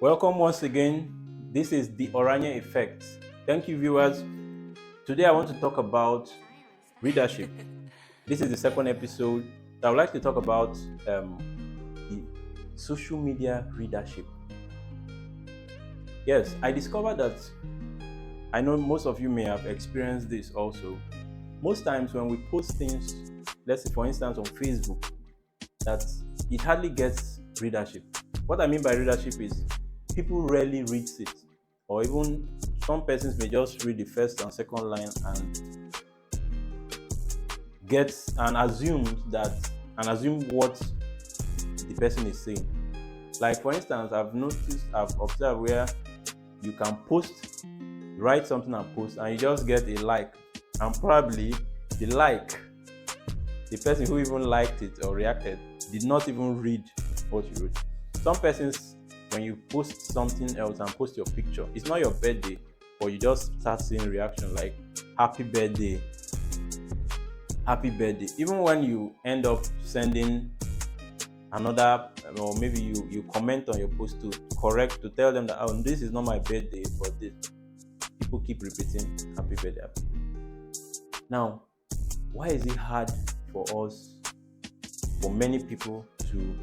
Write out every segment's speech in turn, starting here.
Welcome once again. This is the Oranje Effect. Thank you, viewers. Today I want to talk about readership. This is the second episode. I would like to talk about the social media readership. Yes, I discovered that I know most of you may have experienced this also. Most times when we post things, let's say for instance on Facebook, that it hardly gets readership. What I mean by readership is people rarely read it, or even some persons may just read the first and second line and get and assume what the person is saying. Like for instance, I've observed where you can write something and post, and you just get a like, and probably the person who even liked it or reacted did not even read what you wrote. Some persons, when you post something else and post your picture, it's not your birthday, but you just start seeing reaction like happy birthday. Even when you end up sending another, or maybe you comment on your post to tell them that, oh, this is not my birthday, but this, people keep repeating happy birthday. Now, why is it hard for many people to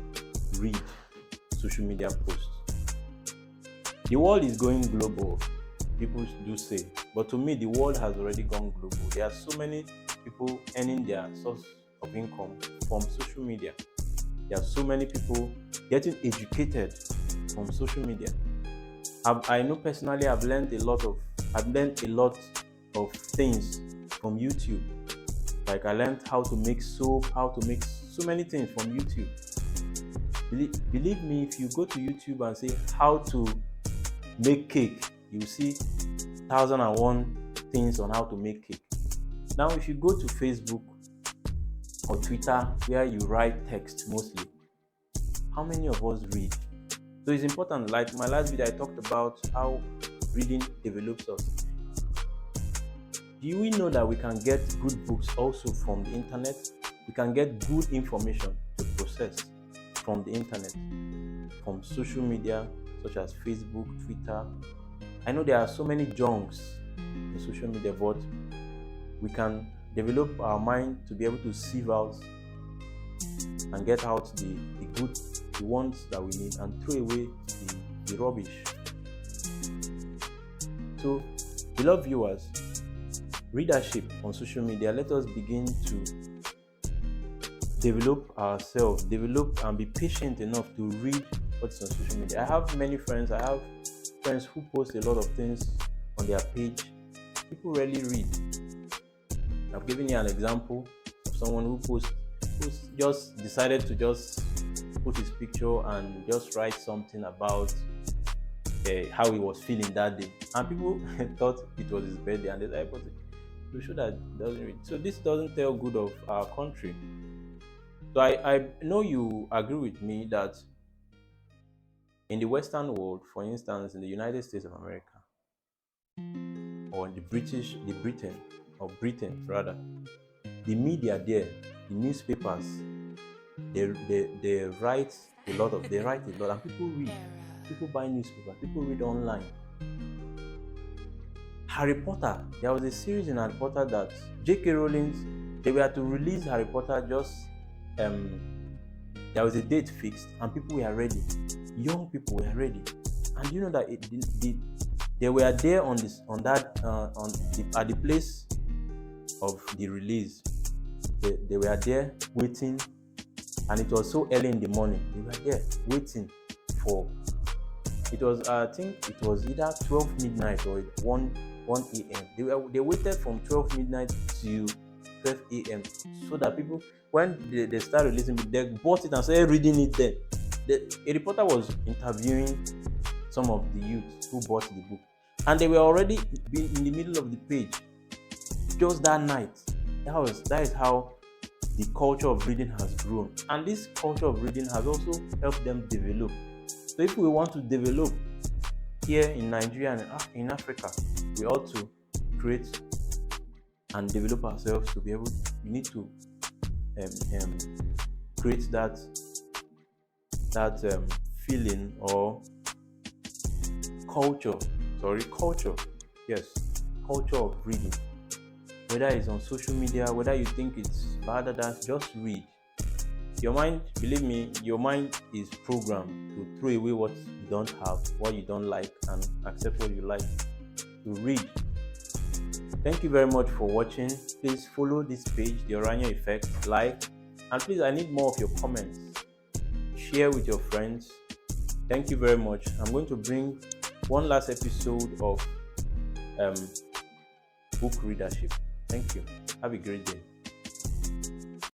read social media posts? The world is going global, people do say, but to me the world has already gone global. There are so many people earning their source of income from social media. There are so many people getting educated from social media. I know personally I've learned a lot of things from YouTube. Like I learned how to make soap, how to make so many things from YouTube. Believe me, if you go to YouTube and say how to make cake, you see 1001 things on how to make cake. Now if you go to Facebook or Twitter where you write text mostly, how many of us read? So it's important. Like my last video I talked about how reading develops us. Do we know that we can get good books also from the internet? We can get good information to process from the internet, from social media such as Facebook, Twitter. I know there are so many junks in social media, but we can develop our mind to be able to sieve out and get out the good, the ones that we need, and throw away the rubbish. So, beloved viewers, readership on social media, let us begin to develop ourselves, and be patient enough to read what's on social media. I have many friends. I have friends who post a lot of things on their page. People rarely read. I've given you an example of someone who just decided to just put his picture and just write something about how he was feeling that day, and people thought it was his birthday, and they said, but to show that he doesn't read. So this doesn't tell good of our country. So I know you agree with me that in the Western world, for instance, in the United States of America, or in Britain rather, the media there, the newspapers, they write a lot, and people read. People buy newspapers, people read online. Harry Potter, there was a series in Harry Potter that J.K. Rowling, they were to release Harry Potter, just there was a date fixed and people were ready. Young people were ready. And you know that they were there at the place of the release. They were there waiting, and it was so early in the morning. They were there waiting for, it was I think it was either 12 midnight or 1 a.m. They waited from 12 midnight to 12 a.m. so that people, when they start releasing it, they bought it and started reading it then. A reporter was interviewing some of the youths who bought the book, and they were already in the middle of the page just that night. That is how the culture of reading has grown, and this culture of reading has also helped them develop. So if we want to develop here in Nigeria and in Africa, we ought to create and develop ourselves to be able. We need to create that feeling, or culture. Yes, culture of reading. Whether it's on social media, whether you think it's bad or that, just read. Your mind, believe me, your mind is programmed to throw away what you don't have, what you don't like, and accept what you like. To read. Thank you very much for watching. Please follow this page, The Oranyo Effect, like, and please, I need more of your comments. Share with your friends. Thank you very much. I'm going to bring one last episode of book readership. Thank you. Have a great day.